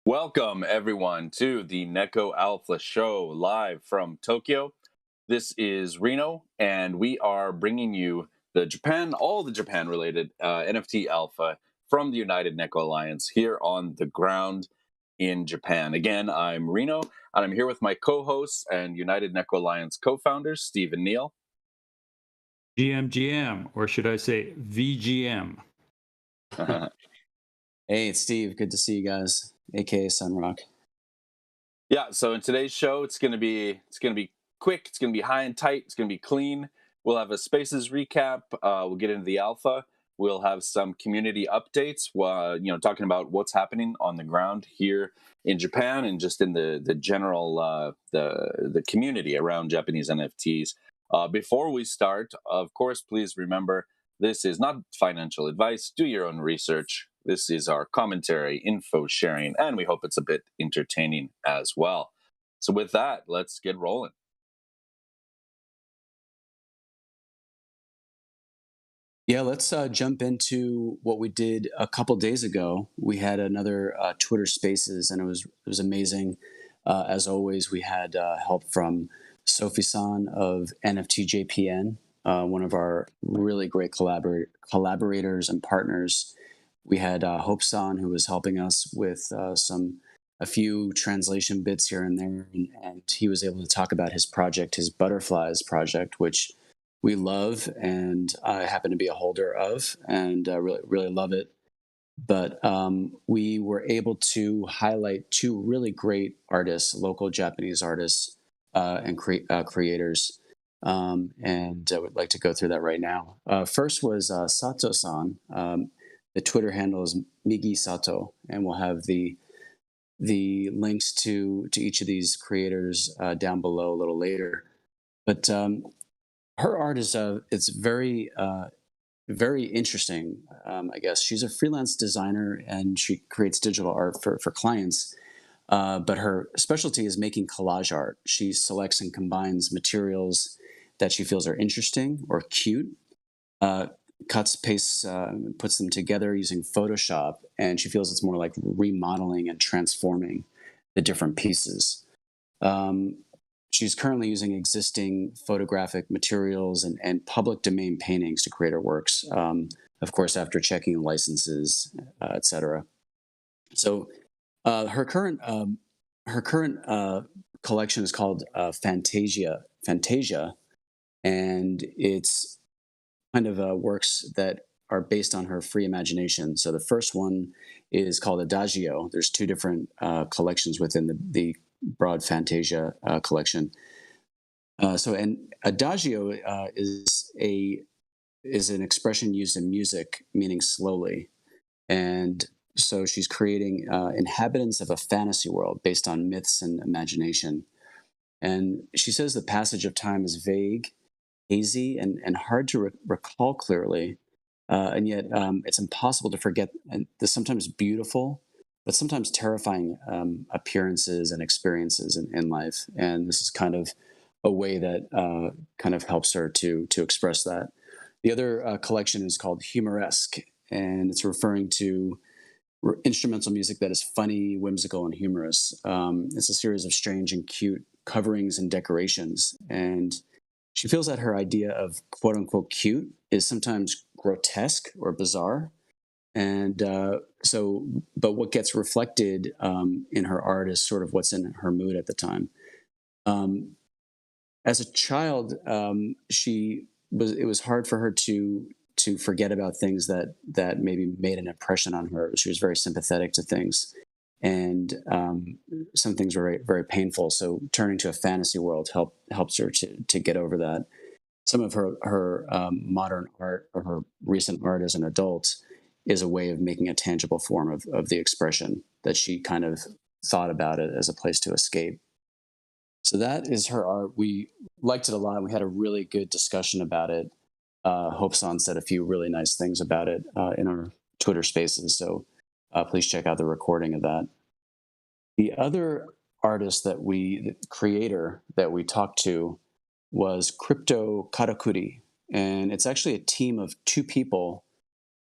Welcome, everyone, to the NEKO Alpha Show live from Tokyo. This is Reno, and we are bringing you all the Japan-related NFT Alpha from the United NEKO Alliance here on the ground in Japan. Again, I'm Reno, and I'm here with my co-hosts and United NEKO Alliance co-founders, Steve and Neil. GM, or should I say VGM? Hey, it's Steve. Good to see you guys, aka Sunrock. Yeah, so in today's show, it's gonna be quick, it's gonna be high and tight, it's gonna be clean. We'll have a Spaces recap. We'll get into the alpha. We'll have some community updates. Talking about what's happening on the ground here in Japan and just in the general the community around Japanese NFTs. Before we start, of course, please remember this is not financial advice. Do your own research. This is our commentary, info sharing, and we hope it's a bit entertaining as well. So with that, let's get rolling. Yeah, let's jump into what we did a couple days ago. We had another Twitter Spaces, and it was amazing. As always, we had help from Sophie-san of NFTJPN, one of our really great collaborators and partners. We had Hope-san, who was helping us with a few translation bits here and there, and he was able to talk about his project, his Butterflies project, which we love, and I happen to be a holder of, and really love it. But we were able to highlight two really great artists, local Japanese artists and creators, and I would like to go through that right now. First was Sato-san. The Twitter handle is Migi Sato, and we'll have the links to each of these creators down below a little later. But her art is it's very interesting. I guess she's a freelance designer and she creates digital art for clients. But her specialty is making collage art. She selects and combines materials that she feels are interesting or cute. Cuts, pastes, puts them together using Photoshop, and she feels it's more like remodeling and transforming the different pieces. She's currently using existing photographic materials and public domain paintings to create her works, of course, after checking licenses, etc. So her current collection is called Fantasia, and it's kind of works that are based on her free imagination. So the first one is called Adagio. There's two different collections within the broad Fantasia collection. And Adagio is an expression used in music, meaning slowly. And so she's creating inhabitants of a fantasy world based on myths and imagination. And she says the passage of time is vague, hazy, and hard to recall clearly, and yet it's impossible to forget the sometimes beautiful, but sometimes terrifying appearances and experiences in life. And this is kind of a way that kind of helps her to express that. The other collection is called Humoresque, and it's referring to instrumental music that is funny, whimsical, and humorous. It's a series of strange and cute coverings and decorations, and she feels that her idea of quote unquote cute is sometimes grotesque or bizarre. And but what gets reflected in her art is sort of what's in her mood at the time. As a child, it was hard for her to forget about things that maybe made an impression on her. She was very sympathetic to things. And some things were very, very painful. So turning to a fantasy world helps her to get over that. Some of her modern art or her recent art as an adult is a way of making a tangible form of the expression that she kind of thought about it as a place to escape. So that is her art. We liked it a lot. We had a really good discussion about it. Hope-san said a few really nice things about it in our Twitter Spaces. So please check out the recording of that. The other creator that we talked to was Crypto Karakuri. And it's actually a team of two people,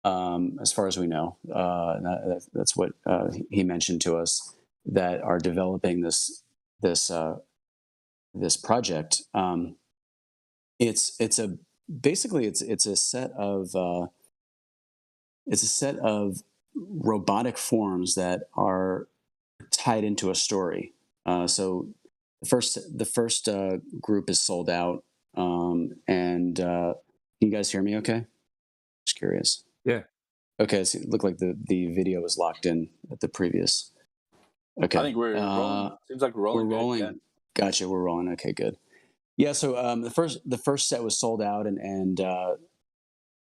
as far as we know. That's what he mentioned to us. that are developing this project. It's a basically it's a set of robotic forms that are tied into a story. So the first group is sold out, and can you guys hear me? Okay, just curious. Yeah. Okay, so it looked like the video was locked in at the previous. Okay, I think we're rolling. Seems like we're rolling. We're rolling. Yeah. Gotcha, we're rolling. Okay, good. Yeah, so the first set was sold out, and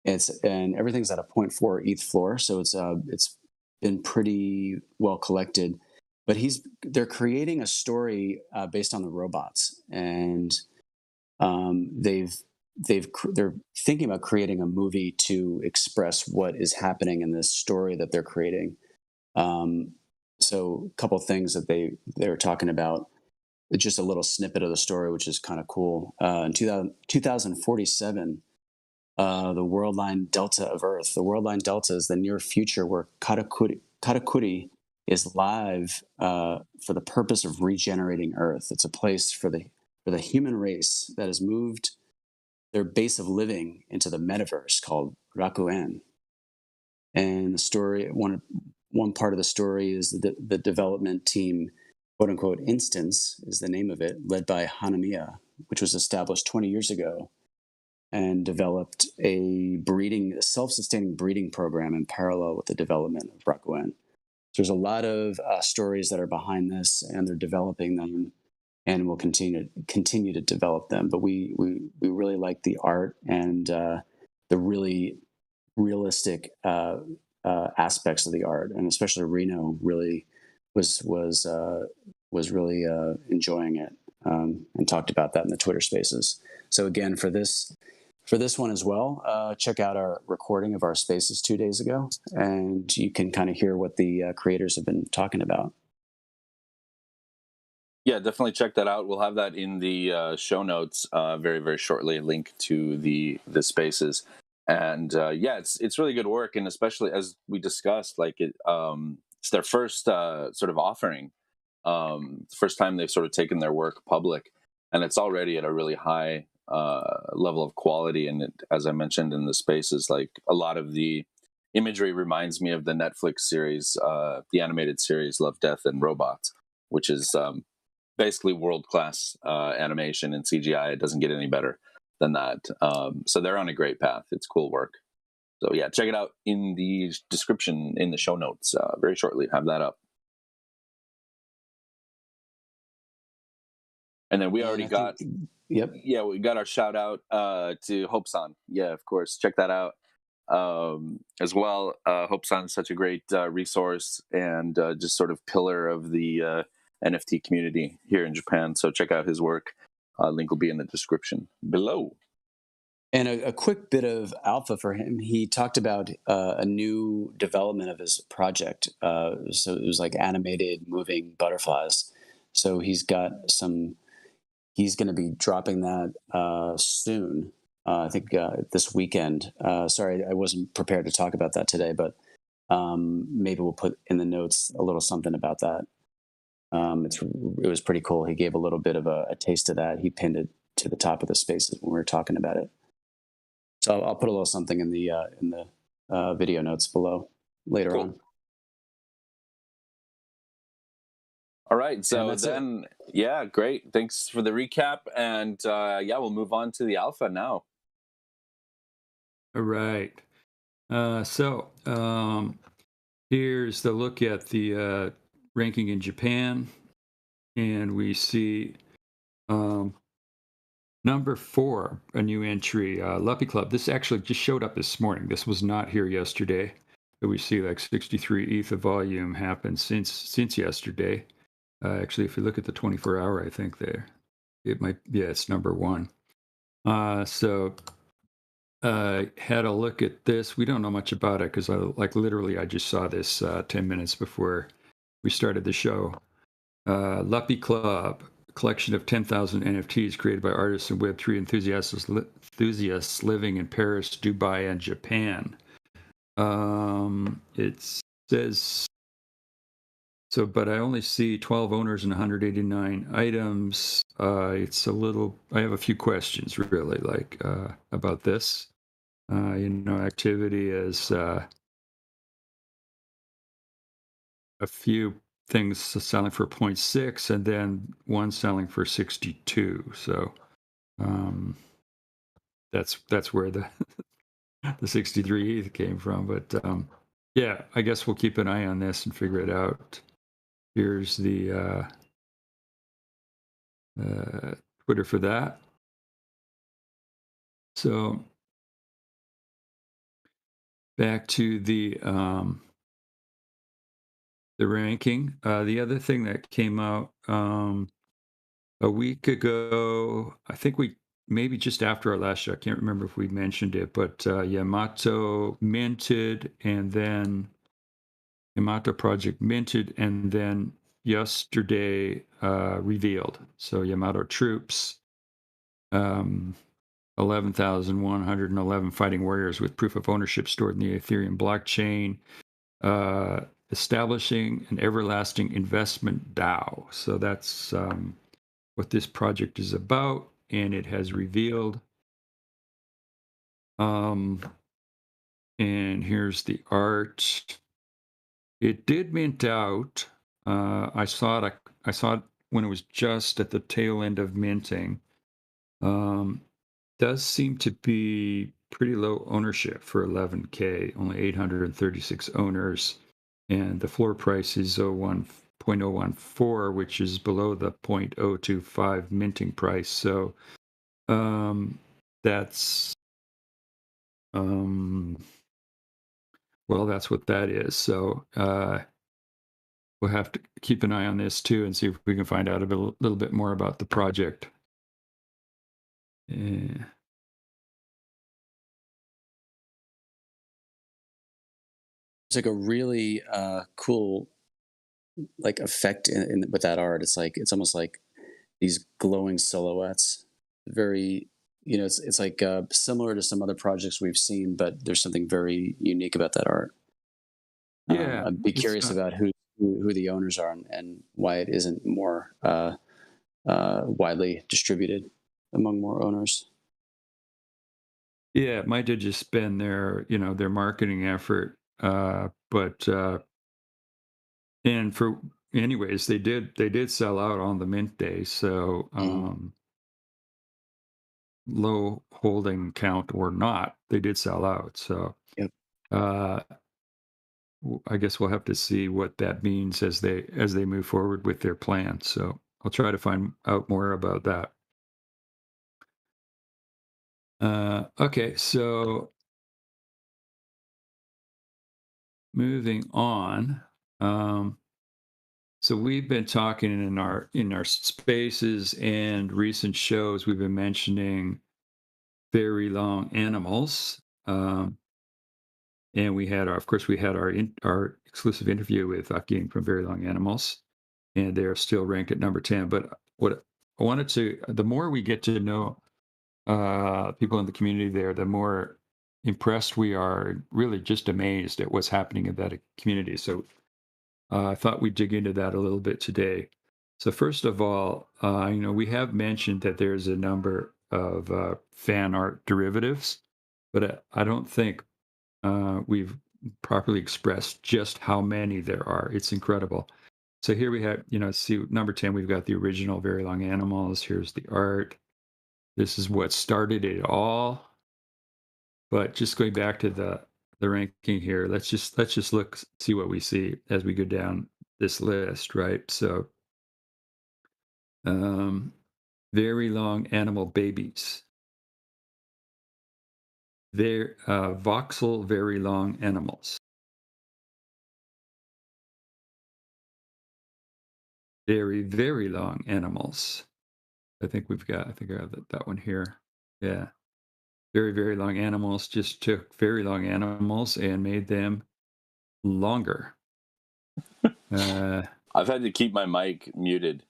everything's at a point 0.4 ETH floor, so it's been pretty well collected. But they're creating a story based on the robots, and they're thinking about creating a movie to express what is happening in this story that they're creating. So a couple of things that they're talking about. Just a little snippet of the story, which is kind of cool. In 2047, the world line delta of Earth. The world line delta is the near future where Karakuri is live for the purpose of regenerating Earth. It's a place for the human race that has moved their base of living into the metaverse called Rakuen. And the story, one part of the story is the development team, quote unquote, Instance is the name of it, led by Hanamiya, which was established 20 years ago and developed a self-sustaining breeding program in parallel with the development of Rakuen. So there's a lot of stories that are behind this, and they're developing them, and will continue to develop them. But we really like the art and the really realistic aspects of the art, and especially Reno really was really enjoying it, and talked about that in the Twitter Spaces. So again, for this one as well, check out our recording of our Spaces 2 days ago, and you can kind of hear what the creators have been talking about. Yeah, definitely check that out. We'll have that in the show notes very, very shortly. A link to the spaces, and yeah, it's really good work, and especially as we discussed, like it's their first sort of offering, first time they've sort of taken their work public, and it's already at a really high level of quality. And as I mentioned in the spaces, like a lot of the imagery reminds me of the Netflix series, the animated series Love, Death, and Robots, which is basically world-class animation and CGI. It doesn't get any better than that. So they're on a great path. It's cool work. So yeah, check it out in the description in the show notes very shortly. Have that up. And then we already got, yep. Yeah, we got our shout out to Hope-san. Yeah, of course, check that out as well. Hope-san is such a great resource and just sort of pillar of the NFT community here in Japan. So check out his work. Link will be in the description below. And a quick bit of alpha for him. He talked about a new development of his project. So it was like animated moving butterflies. So he's going to be dropping that soon. I think this weekend. Sorry, I wasn't prepared to talk about that today, but maybe we'll put in the notes a little something about that. It was pretty cool. He gave a little bit of a taste of that. He pinned it to the top of the spaces when we were talking about it. So I'll put a little something in the video notes below later on. All right. So then, yeah, great. Thanks for the recap. And yeah, we'll move on to the alpha now. All right. So here's the look at the ranking in Japan. And we see number 4, a new entry, Luppy Club. This actually just showed up this morning. This was not here yesterday. But we see like 63 ETH of volume happened since yesterday. Actually, if you look at the 24-hour, I think it might, yeah, it's number 1. So had a look at this. We don't know much about it because I just saw this 10 minutes before we started the show. Luppy Club, collection of 10,000 NFTs created by artists and Web3 enthusiasts living in Paris, Dubai, and Japan. It says So, but I only see 12 owners and 189 items. It's a little. I have a few questions, really, like about this. Activity is a few things selling for 0.6, and then one selling for 62. So that's where the the 63 ETH came from. But yeah, I guess we'll keep an eye on this and figure it out. Here's the Twitter for that. So back to the ranking. The other thing that came out a week ago, I think we maybe just after our last show, I can't remember if we mentioned it, but Yamato minted, and then Yamato project minted, and then yesterday revealed. So Yamato troops, 11,111 fighting warriors with proof of ownership stored in the Ethereum blockchain, establishing an everlasting investment DAO. So that's what this project is about, and it has revealed. And here's the art. It did mint out. I saw it when it was just at the tail end of minting. Does seem to be pretty low ownership for 11K, only 836 owners, and the floor price is 0.014, which is below the 0.025 minting price. So that's well, that's what that is. So we'll have to keep an eye on this too and see if we can find out a little bit more about the project. Yeah. It's like a really cool like effect with that art. It's almost like these glowing silhouettes. Very, it's like similar to some other projects we've seen, but there's something very unique about that art. Yeah, I'd be curious about who the owners are and why it isn't more widely distributed among more owners. Yeah, it might have just been their marketing effort, but and for anyways, they did sell out on the mint day, so low holding count or not, they did sell out. So Yep. I guess we'll have to see what that means as they move forward with their plan. So I'll try to find out more about that. Okay, so moving on. So we've been talking in our spaces and recent shows. We've been mentioning VeryLongAnimals, and of course, we had our exclusive interview with Akin from VeryLongAnimals, and they're still ranked at number 10. But what I wanted to, the more we get to know people in the community there, the more impressed we are, really just amazed at what's happening in that community. So I thought we'd dig into that a little bit today. So first of all, we have mentioned that there's a number of fan art derivatives, but I don't think we've properly expressed just how many there are. It's incredible. So here we have, see number 10, we've got the original VeryLongAnimals. Here's the art. This is what started it all. But just going back to the ranking here, let's just look, see what we see as we go down this list, right? So very long animal babies. They're voxel very long animals. Very, very long animals. I think I have that one here. Yeah. Very, very long animals just took very long animals and made them longer. I've had to keep my mic muted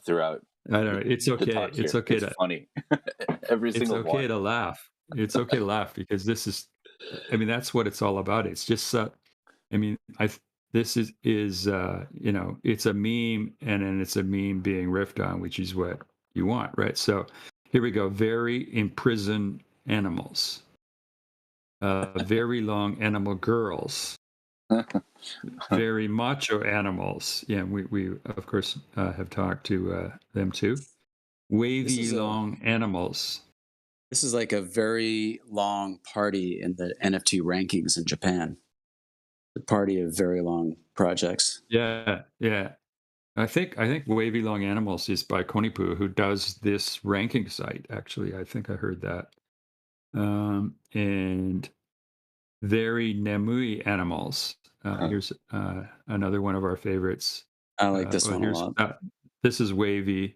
throughout. I don't know. It's okay. It's okay. It's funny. Every single one. It's okay to laugh. It's okay to laugh because this is, that's what it's all about. It's just, this is you know, it's a meme, and then it's a meme being riffed on, which is what you want, right? So here we go. Very imprisoned animals. Very long animal girls. Very macho animals. Yeah, we of course have talked to them too. Wavy long animals. This is like a very long party in the NFT rankings in Japan. The party of very long projects. Yeah, yeah. I think Wavy Long Animals is by Konipu, who does this ranking site. Actually, I think I heard that. And Very Nemui Animals. Here's another one of our favorites. I like this one a lot. This is Wavy,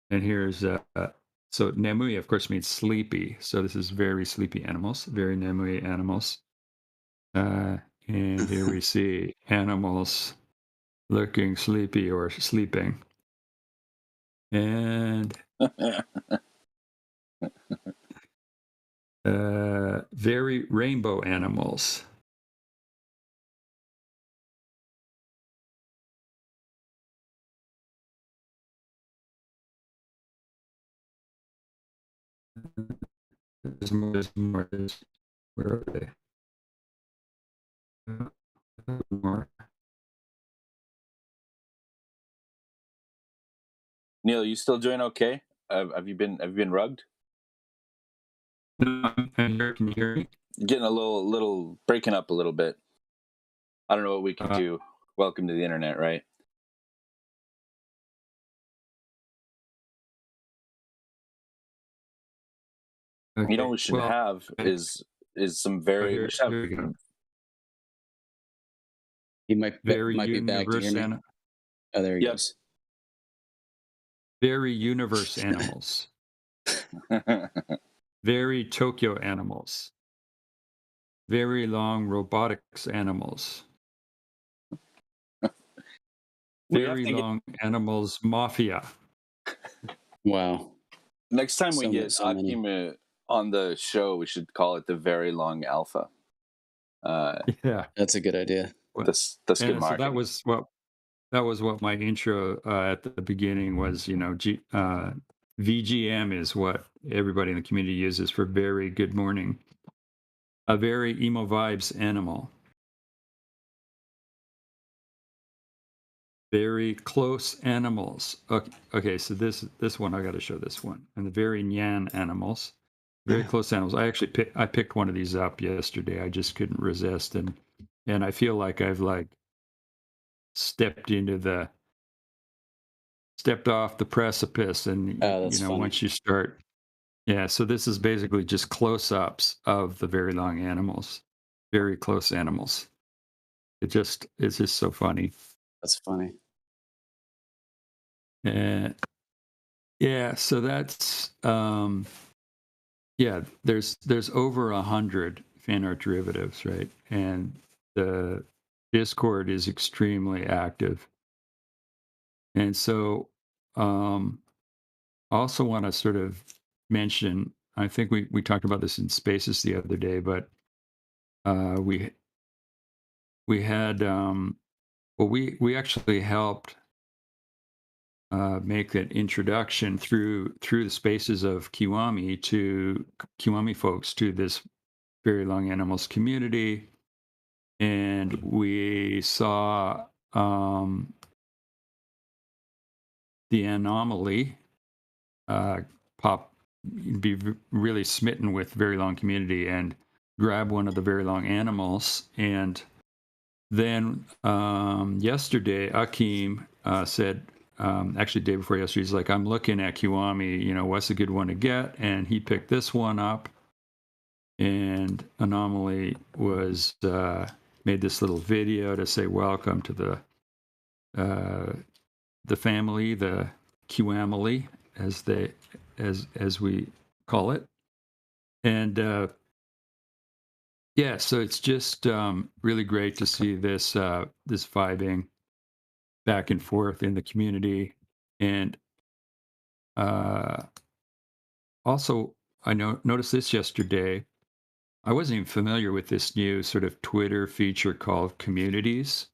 and here's so Nemui, of course, means sleepy. So this is Very Sleepy Animals, Very Nemui Animals. And here we see animals looking sleepy or sleeping. And Very Rainbow Animals. There's more. Where are they? More. Neil, you still doing okay? Have you been rugged? No, I'm here. Can you hear me? Getting a little breaking up a little bit. I don't know what we can do. Welcome to the internet, right? Okay. You know what we should have is some very. Here, We should have, here we go. He might be back to hear me. Oh, there he goes. Very universe animals. Very Tokyo animals. Very long robotics animals. Very long animals mafia. Wow. Next time we get Akima on the show, we should call it the Very Long Alpha. Yeah, that's a good idea. That's good marketing. So that was what my intro at the beginning was. You know, VGM is what everybody in the community uses for very good morning. A very emo vibes animal. Very close animals. Okay, so this one I got to show this one. And the very nyan animals. Very close animals. I actually picked one of these up yesterday. I just couldn't resist, and I feel like I've stepped off the precipice, and you know, funny. once you start, yeah. So this is basically just close-ups of the very long animals, very close animals. It's just so funny. That's funny. Yeah, so that's yeah. There's over 100 fan art derivatives, right? And the Discord is extremely active. And so, I also want to sort of mention. I think we talked about this in Spaces the other day, but we had we actually helped make an introduction through the Spaces of Kiwami to Kiwami folks to this Very Long Animals community, and we saw the anomaly be really smitten with Very Long community and grab one of the Very Long animals. And then yesterday Akim said, actually day before yesterday, he's like, I'm looking at Kiwami, you know, what's a good one to get? And he picked this one up, and Anomaly was made this little video to say welcome to the family, the Kiwamily, as we call it. And yeah, so it's just really great to see this this vibing back and forth in the community. And also, I noticed this yesterday. I wasn't even familiar with this new sort of Twitter feature called Communities.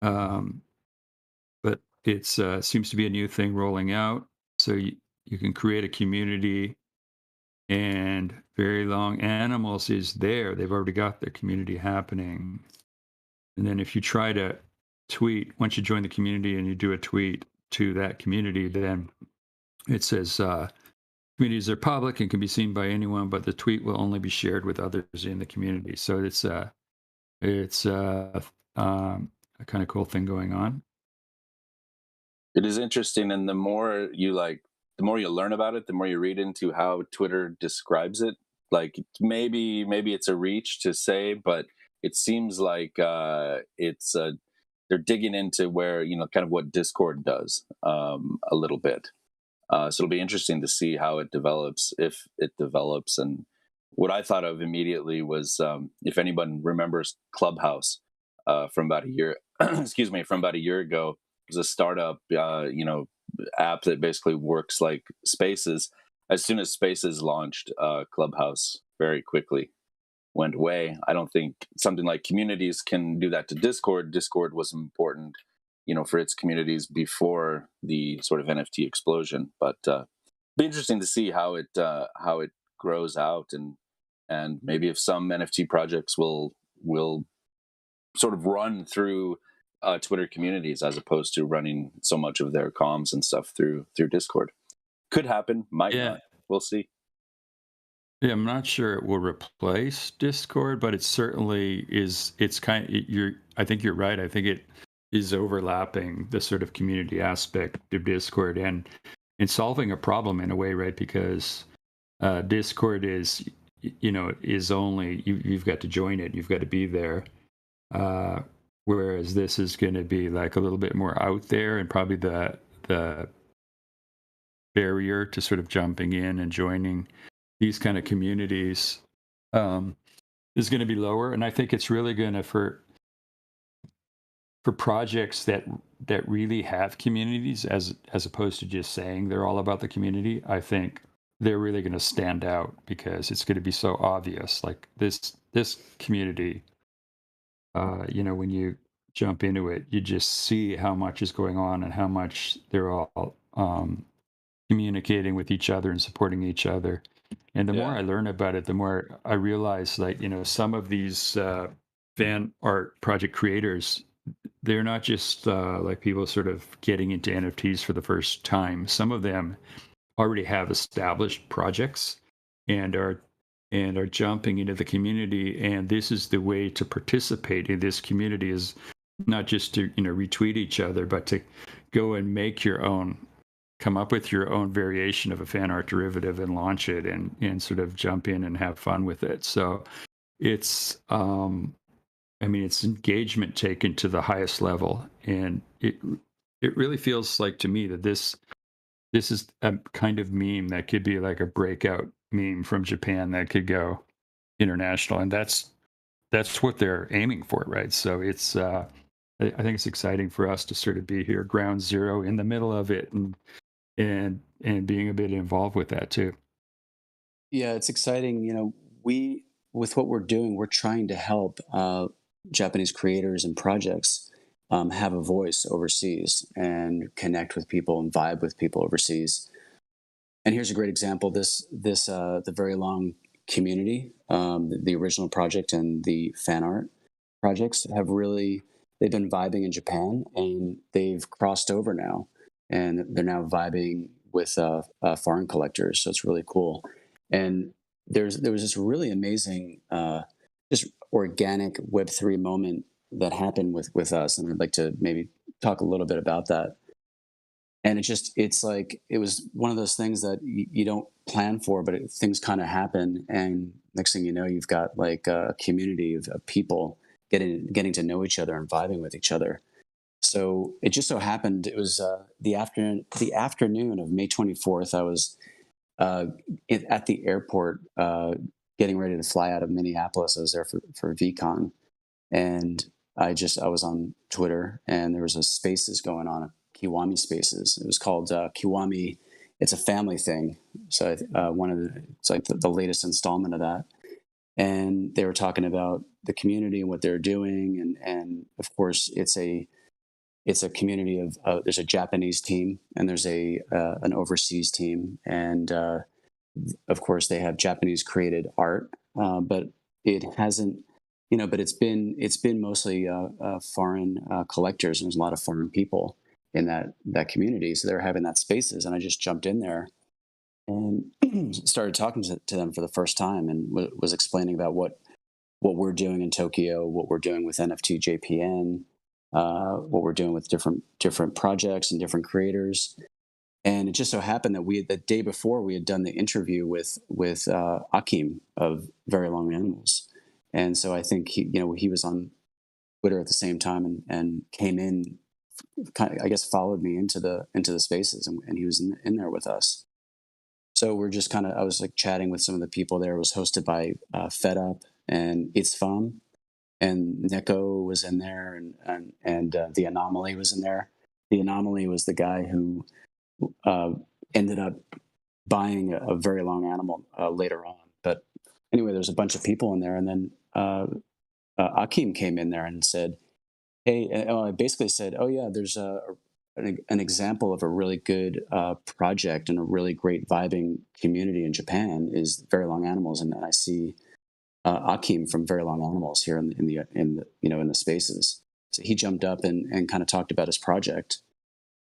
But it's seems to be a new thing rolling out. So you can create a community, and VeryLongAnimals is there. They've already got their community happening. And then if you try to tweet, once you join the community and you do a tweet to that community, then it says communities are public and can be seen by anyone, but the tweet will only be shared with others in the community. So it's a kind of cool thing going on. It is interesting, and the more you learn about it, the more you read into how Twitter describes it. Like maybe it's a reach to say, but it seems like they're digging into where, kind of what Discord does a little bit. So it'll be interesting to see how it develops, if it develops. And what I thought of immediately was, if anyone remembers Clubhouse from about a year, excuse me, from about a year ago, it was a startup, app that basically works like Spaces. As soon as Spaces launched, Clubhouse very quickly went away. I don't think something like communities can do that to Discord. Discord was important, for its communities before the sort of NFT explosion. But be interesting to see how it grows out, and maybe if some NFT projects will sort of run through Twitter communities as opposed to running so much of their comms and stuff through Discord. Could happen, might Yeah. not. We'll see. Yeah, I'm not sure it will replace Discord, but it certainly is. It's kind of, I think you're right. I think it is overlapping the sort of community aspect of Discord and solving a problem in a way, right? Because Discord is, is only you've got to join it, you've got to be there. Whereas this is going to be like a little bit more out there, and probably the barrier to sort of jumping in and joining these kind of communities is going to be lower. And I think it's really going to, for projects that really have communities, as opposed to just saying they're all about the community, I think they're really going to stand out, because it's going to be so obvious. Like this community, when you jump into it, you just see how much is going on and how much they're all communicating with each other and supporting each other. And the more I learn about it, the more I realize, like, some of these fan art project creators, they're not just like people sort of getting into NFTs for the first time. Some of them already have established projects and are jumping into the community. And this is the way to participate in this community, is not just to retweet each other, but to go and make your own, come up with your own variation of a fan art derivative and launch it, and sort of jump in and have fun with it. So it's it's engagement taken to the highest level, and it really feels like to me that this is a kind of meme that could be like a breakout meme from Japan that could go international, and that's what they're aiming for, right? So it's I think it's exciting for us to sort of be here, ground zero, in the middle of it, and being a bit involved with that too. Yeah, it's exciting. We, with what we're doing, we're trying to help Japanese creators and projects have a voice overseas and connect with people and vibe with people overseas. And here's a great example. The Very Long community, the original project and the fan art projects they've been vibing in Japan, and they've crossed over now, and they're now vibing with foreign collectors. So it's really cool. And there was this really amazing, just organic Web3 moment that happened with us, and I'd like to maybe talk a little bit about that. And it's like, it was one of those things that you don't plan for, but things kind of happen, and next thing you know, you've got like a community of people getting to know each other and vibing with each other. So it just so happened, it was the afternoon of May 24th. I was at the airport, getting ready to fly out of Minneapolis. I was there for VCon, and I was on Twitter, and there was a Spaces going on, a Kiwami Spaces. It was called Kiwami. It's a family thing. So it's like the latest installment of that. And they were talking about the community and what they're doing, and of course it's a it's a community of there's a Japanese team and there's a an overseas team, and of course they have Japanese created art, but it hasn't, but it's been mostly foreign collectors, and there's a lot of foreign people in that community, so they're having that spaces, and I just jumped in there and started talking to them for the first time, and was explaining about what we're doing in Tokyo, what we're doing with NFT JPN, what we're doing with different projects and different creators. And it just so happened that the day before we had done the interview with Akim of VeryLongAnimals, and so I think he was on Twitter at the same time, and came in, kind of, I guess, followed me into the spaces, and he was in there with us. So we're just kind of, I was like chatting with some of the people there. It was hosted by Fed Up and Itzfam, and NEKO was in there, and the Anomaly was in there. The Anomaly was the guy who ended up buying a very long animal later on. But anyway, there's a bunch of people in there, and then Akim came in there and said, "Hey," I basically said, "Oh yeah, there's an example of a really good project and a really great vibing community in Japan is VeryLongAnimals, and I see Akim from VeryLongAnimals here in the spaces." So he jumped up and kind of talked about his project,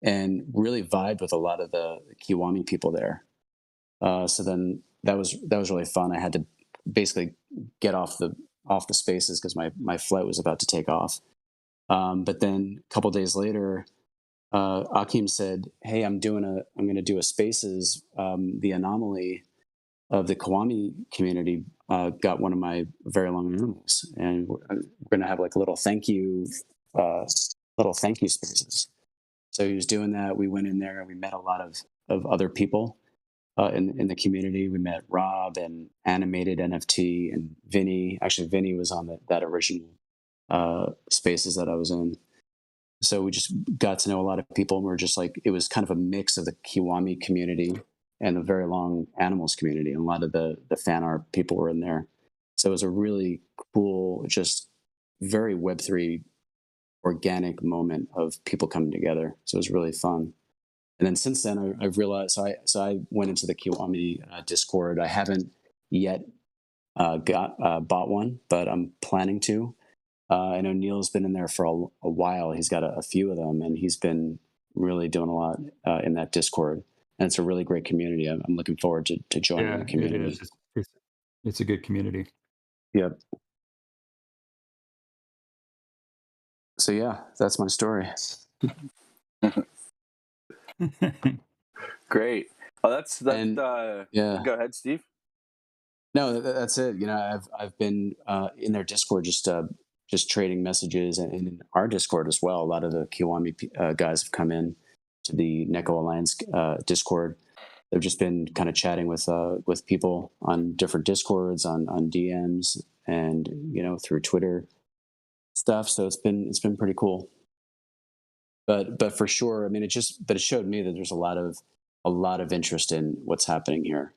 and really vibed with a lot of the Kiwami people there. So then that was really fun. I had to basically get off the spaces because my flight was about to take off. But then a couple days later, Akim said, "Hey, I'm going to do a spaces. The Anomaly of the Kiwami community got one of my VeryLongAnimals, and we're going to have like little thank you spaces." So he was doing that. We went in there and we met a lot of other people in the community. We met Rob and Animated NFT and Vinny. Actually, Vinny was on that original spaces that I was in. So we just got to know a lot of people, and we're just like, it was kind of a mix of the Kiwami community and the VeryLongAnimals community, and a lot of the fan art people were in there. So it was a really cool, just very Web3 organic moment of people coming together. So it was really fun. And then since then, I've realized. So I went into the Kiwami Discord. I haven't yet bought one, but I'm planning to. I know Neil's been in there for a while. He's got a few of them, and he's been really doing a lot in that Discord. And it's a really great community. I'm looking forward to joining the community. It is. It's a good community. Yep. So yeah, that's my story. Great. Oh, that's And, yeah. Go ahead, Steve. No, that's it. I've been in their Discord, just trading messages, and in our Discord as well. A lot of the Kiwami guys have come in to the NEKO Alliance Discord. They've just been kind of chatting with people on different Discords, on DMs, and through Twitter stuff. So it's been pretty cool. But for sure, I mean, it showed me that there's a lot of interest in what's happening here.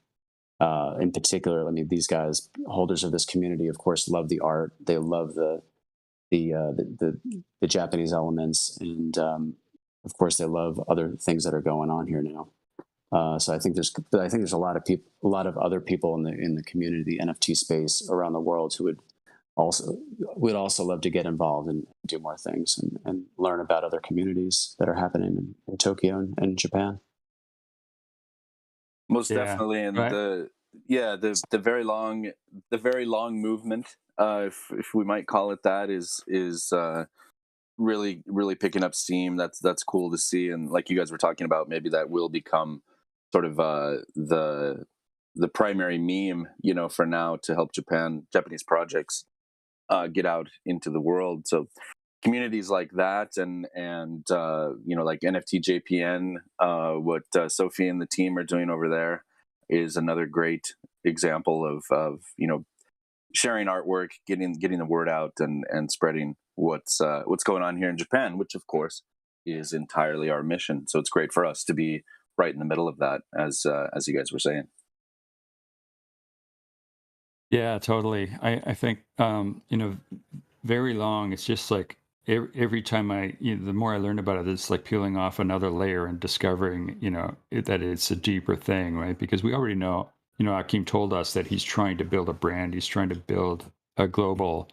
In particular, I mean, these guys, holders of this community, of course, love the art. They love the Japanese elements, and of course, they love other things that are going on here now. So I think there's a lot of other people in the community, the NFT space around the world, who would also love to get involved and do more things and learn about other communities that are happening in Tokyo and Japan. Most definitely, and right. the very long movement, if we might call it that, is really picking up steam. That's cool to see, and like you guys were talking about, maybe that will become sort of the primary meme, for now, to help Japanese projects get out into the world. So communities like that, and like NFT JPN, what Sophie and the team are doing over there is another great example of sharing artwork, getting the word out, and spreading what's going on here in Japan, which of course is entirely our mission. So it's great for us to be right in the middle of that, as you guys were saying. Yeah, totally. I think very long. It's just like every time the more I learn about it, it's like peeling off another layer and discovering, that it's a deeper thing, right? Because we already know, Akeem told us that he's trying to build a brand. He's trying to build a global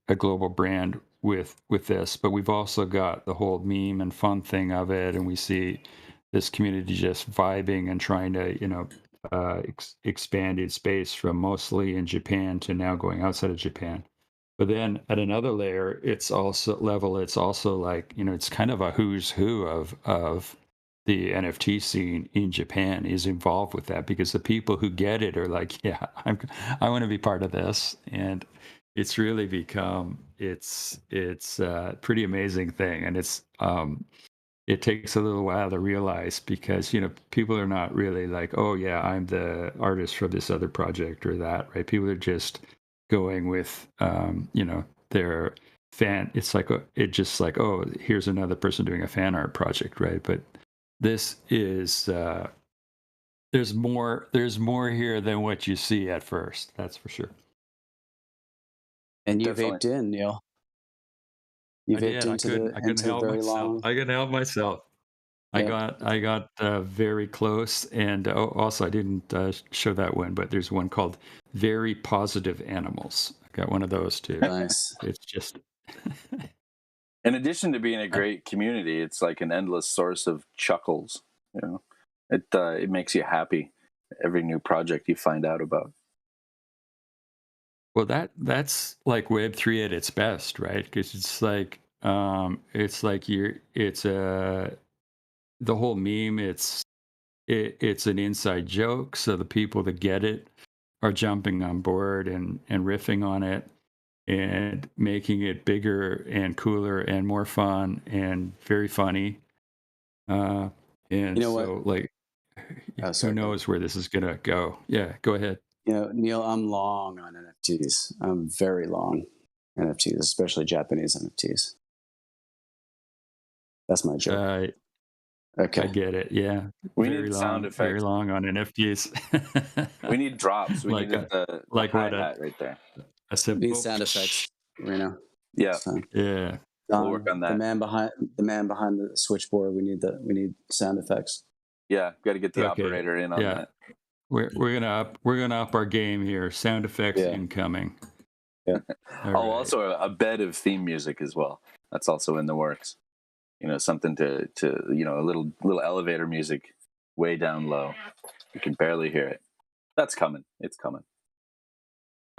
brand with this, but we've also got the whole meme and fun thing of it, and we see this community just vibing and trying to expand its space from mostly in Japan to now going outside of Japan. But then at another layer, it's also like, it's kind of a who's who of the NFT scene in Japan is involved with that, because the people who get it are like, yeah, I want to be part of this. And it's really become it's a pretty amazing thing. And it takes a little while to realize, because people are not really like, oh yeah, I'm the artist for this other project or that, right? People are just going with their fan. It's like it just like, oh, here's another person doing a fan art project, right? But this is there's more here than what you see at first, that's for sure. And you Definitely. vaped in, Neil. You vaped I couldn't help very myself. long. I couldn't help myself. Yep. I got very close, and also I didn't show that one, but there's one called Very Positive Animals. I got one of those too. Nice. It's just In addition to being a great community, it's like an endless source of chuckles. It makes you happy every new project you find out about. well, that's like Web3 at its best, right? Because it's like the whole meme. It's an inside joke, so the people that get it are jumping on board and riffing on it and making it bigger and cooler and more fun and very funny. And You know so, what? like, Oh, who sorry. knows where this is gonna go? Yeah, go ahead. Neil, I'm long on NFTs. I'm very long NFTs, especially Japanese NFTs. That's my joke. I Okay. get it. Yeah, We need sound very effects. long on NFTs. We need drops. We like needed the like hi what hat right there. I said. Need sound effects, Reno. Yeah, Yeah. we'll work on that. The man behind the switchboard. We need sound effects. Yeah, got to get the Okay. operator in on Yeah. that. We're gonna up our game here. Sound effects Yeah. incoming. Yeah. All right. Also a bed of theme music as well. That's also in the works. Something to a little elevator music way down low. You can barely hear it. That's coming. It's coming.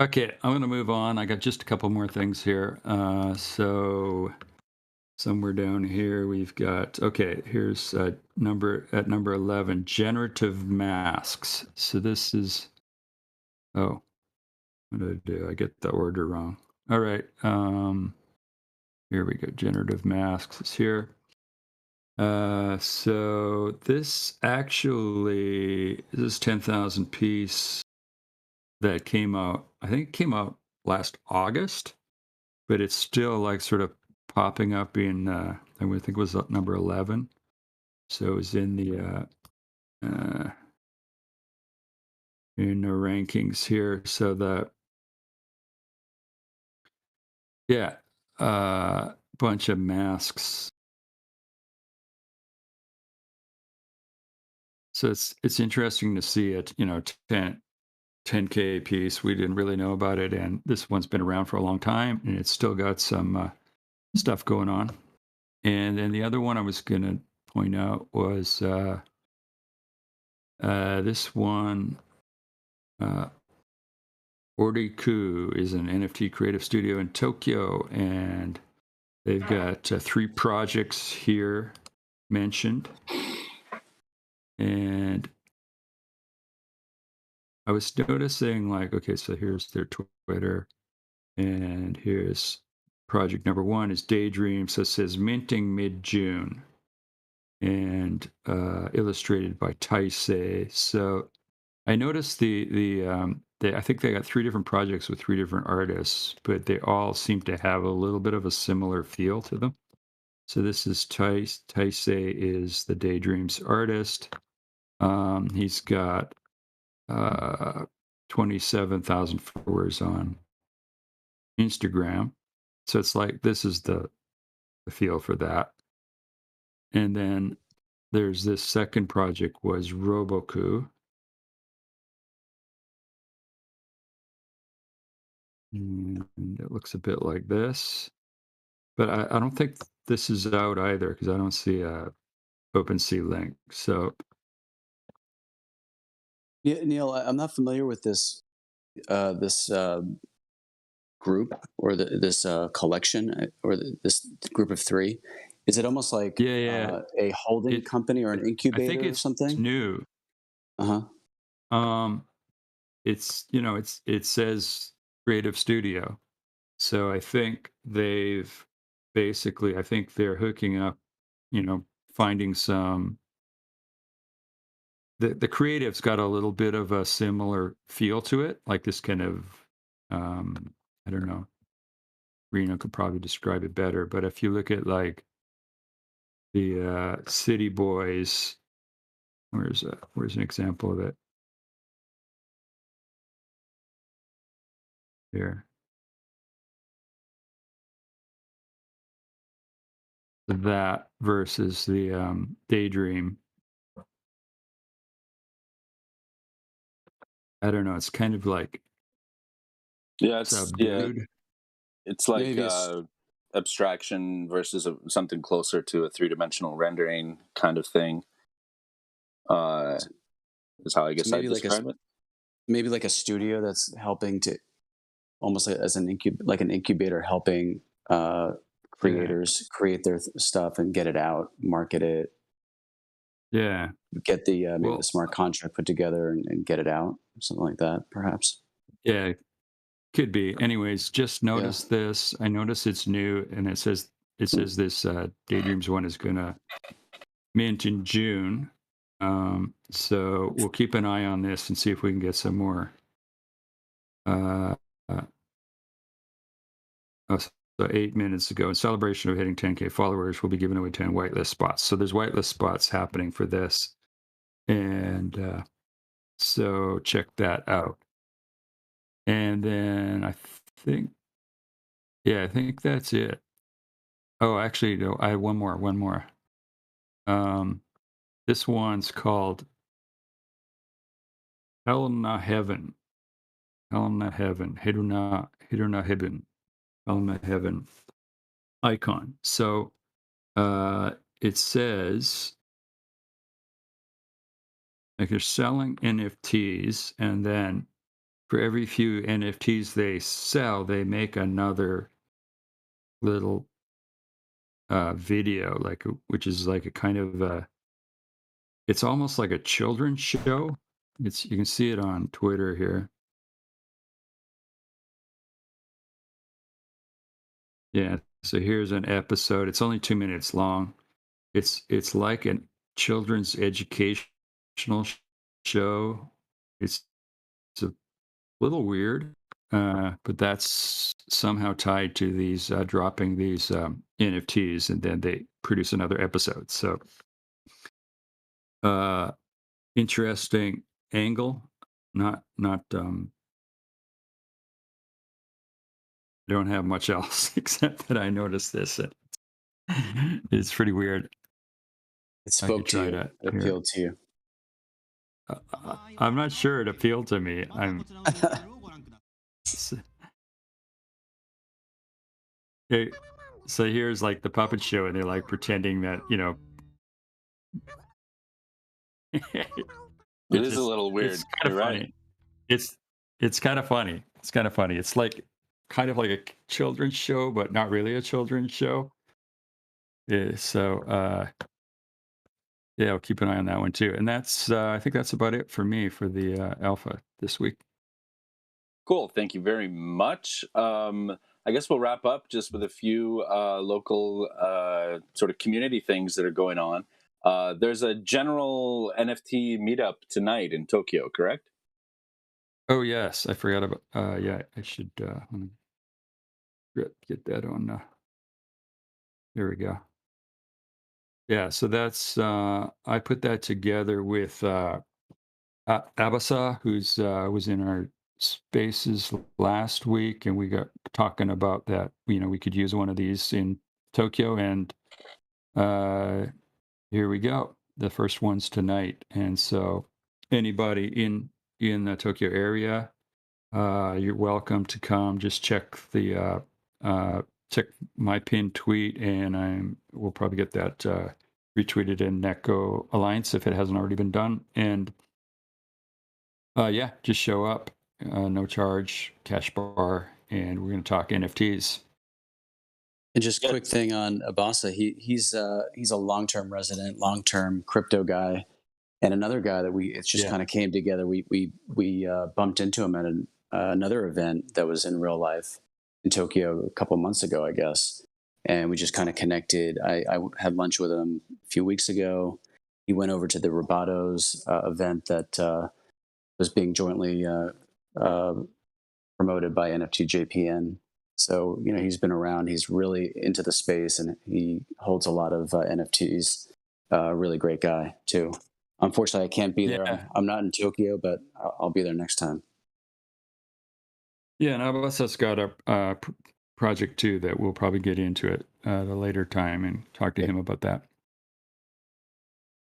Okay, I'm gonna move on. I got just a couple more things here. So somewhere down here we've got, okay, here's number 11, Generative Masks. So this is, oh, what did I do? I get the order wrong. All right, here we go. Generative Masks is here. So this is 10,000 piece that came out, I think it came out last August, but it's still like sort of popping up in, I think it was number 11. So it was in the rankings here. So bunch of masks. So it's interesting to see it, 10K piece. We didn't really know about it, and this one's been around for a long time, and it's still got some stuff going on. And then the other one I was going to point out was this one. Oriku is an NFT creative studio in Tokyo, and they've got 3 projects here mentioned. And I was noticing, like, okay, so here's their Twitter, and here's project number 1 is Daydreams. So it says minting mid-June, and illustrated by Taisei. So I noticed I think they got 3 different projects with 3 different artists, but they all seem to have a little bit of a similar feel to them. So this is Taisei is the Daydreams artist. He's got 27,000 followers on Instagram. So it's like this is the a feel for that. And then there's this second project was Roboku. And it looks a bit like this. But I don't think this is out either because I don't see a OpenSea link. So Yeah, Neil, I'm not familiar with this group or this collection or this group of three. Is it almost like yeah, yeah. a holding It, company or an I think incubator or it's something? new. Uh huh. It's it says Creative Studio. So I think they've basically I think they're hooking up, finding some the creative's got a little bit of a similar feel to it, like this kind of I don't know, Reno could probably describe it better, but if you look at like the CityBoys, where's an example of it here? That versus the Daydream. I don't know. It's kind of like Yeah, subdued. it's like Maybe it's abstraction versus something closer to a three-dimensional rendering kind of thing. Uh, is how I so guess I'd describe it. maybe like a studio that's helping to almost like as like an incubator helping Yeah, creators create their stuff and get it out, market it, yeah. get the maybe the Well, smart contract put together and get it out, something like that, perhaps. yeah, could be. Anyways, just Yeah. notice this. I notice it's new, and it says this Daydreams one is gonna mint in June. So we'll keep an eye on this and see if we can get some more. Uh, uh, oh, so 8 minutes ago, in celebration of hitting 10K followers, we'll be giving away 10 whitelist spots. So there's whitelist spots happening for this, and so check that out. And then think, I think that's it. Oh, actually, no, I have one more. Um, this one's called HellnaHeaven, HellnaHeaven Icon. So it says like they're selling NFTs, and then for every few NFTs they sell, they make another little video, which is like a kind of it's almost like a children's show. You can see it on Twitter here. Yeah. So here's an episode. It's only 2 minutes long. It's like a children's educational show. It's a little weird, but that's somehow tied to these dropping these NFTs, and then they produce another episode. So uh, interesting angle. Not don't have much else except that I noticed this. It's pretty weird. It I could spoke to try you. to It here. appealed to you. I'm not sure it appealed to me. Okay, so here's like the puppet show, and they're like pretending that It is a little weird. it's kind You're of right. funny. It's kind of funny. It's kind of funny. It's like kind of like a children's show, but not really a children's show. Yeah, so yeah, I'll keep an eye on that one too. And that's I think that's about it for me for the alpha this week. Cool. Thank you very much. I guess we'll wrap up just with a few local sort of community things that are going on. There's a general NFT meetup tonight in Tokyo, correct? Oh yes, I forgot about. Yeah, I should get that on. There we go. Yeah, so that's I put that together with Abasa, who's was in our spaces last week, and we got talking about that. We could use one of these in Tokyo, and here we go. The first one's tonight, and so anybody in the Tokyo area, you're welcome to come. Just check the check my pinned tweet, and we'll probably get that retweeted in NEKO Alliance if it hasn't already been done. And yeah, just show up, no charge, cash bar, and we're going to talk NFTs. And just quick thing on Abasa, he's a long-term resident, long-term crypto guy, and another guy that it just kind of came together. We bumped into him at another event that was in real life in Tokyo a couple months ago, I guess, and we just kind of connected. I had lunch with him a few weeks ago. He went over to the Roboto's event that was being jointly promoted by NFT JPN. So, he's been around. He's really into the space, and he holds a lot of NFTs. Really great guy, too. Unfortunately, I can't be there. I'm not in Tokyo, but I'll be there next time. Yeah, and Abasa's got a project, too, that we'll probably get into at a later time and talk to him about that.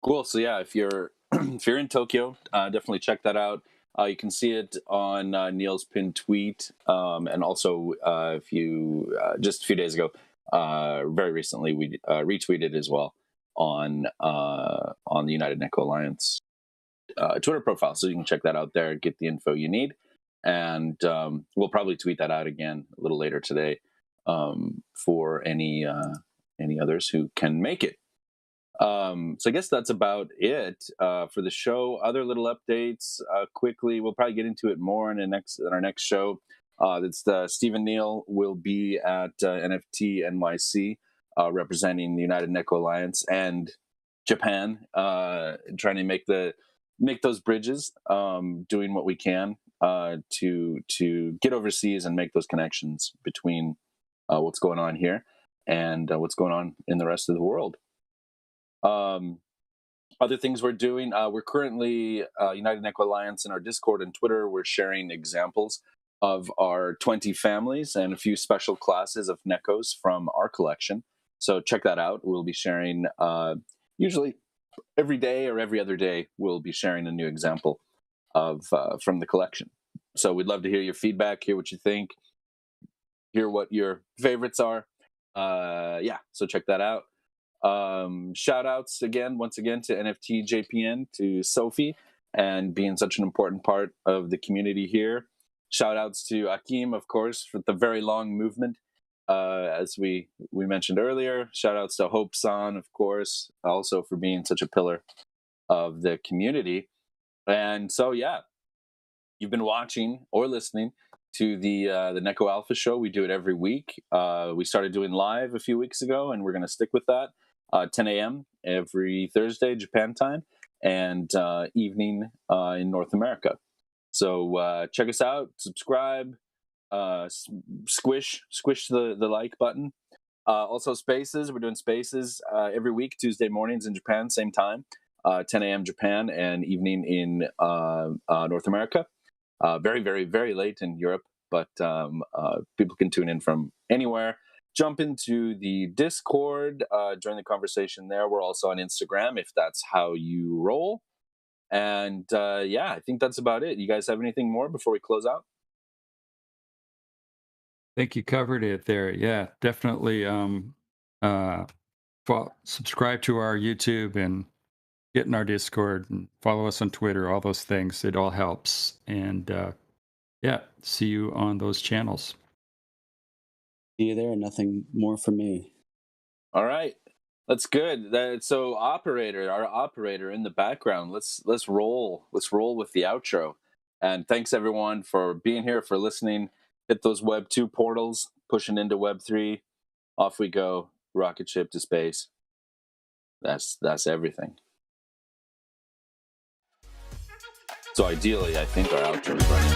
Cool. So, yeah, if you're in Tokyo, definitely check that out. You can see it on Neil's pinned tweet, and also if you just a few days ago, very recently, we retweeted as well on the United NEKO Alliance Twitter profile, so you can check that out there, get the info you need, and we'll probably tweet that out again a little later today for any others who can make it. So I guess that's about it for the show. Other little updates quickly. We'll probably get into it more in our next show. That's Stephen Neal will be at NFT NYC representing the United NEKO Alliance and Japan, trying to make those bridges, doing what we can to get overseas and make those connections between what's going on here and what's going on in the rest of the world. Other things we're doing, we're currently United NEKO Alliance in our Discord and Twitter. We're sharing examples of our 20 families and a few special classes of NEKOs from our collection. So check that out. We'll be sharing usually every day or every other day. We'll be sharing a new example of from the collection. So we'd love to hear your feedback, hear what you think, hear what your favorites are. So check that out. Shout outs once again to NFT JPN, to Sophie, and being such an important part of the community here. Shout outs to Akeem, of course, for the very long movement, as we mentioned earlier. Shout outs to Hope-san, of course, also for being such a pillar of the community. And so, you've been watching or listening to the NEKO Alpha show. We do it every week. We started doing live a few weeks ago, and we're going to stick with that. 10 a.m. every Thursday, Japan time, and evening in North America. So check us out, subscribe, squish the like button. Also Spaces, we're doing Spaces every week, Tuesday mornings in Japan, same time, 10 a.m. Japan, and evening in North America. Very, very, very late in Europe, but people can tune in from anywhere. Jump into the Discord, join the conversation there. We're also on Instagram if that's how you roll. And I think that's about it. You guys have anything more before we close out? I think you covered it there. Yeah, definitely subscribe to our YouTube and get in our Discord and follow us on Twitter, all those things. It all helps. And see you on those channels. See you there. Nothing more from me. All right. That's good. So our operator in the background, let's roll with the outro. And thanks everyone for being here, for listening. Hit those Web 2 portals, pushing into Web 3. Off we go. Rocket ship to space. That's everything. So ideally, I think our outro is running.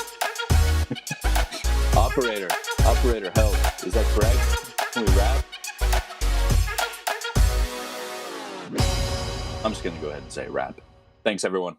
Operator, help. Is that correct? Can we wrap? I'm just going to go ahead and say wrap. Thanks, everyone.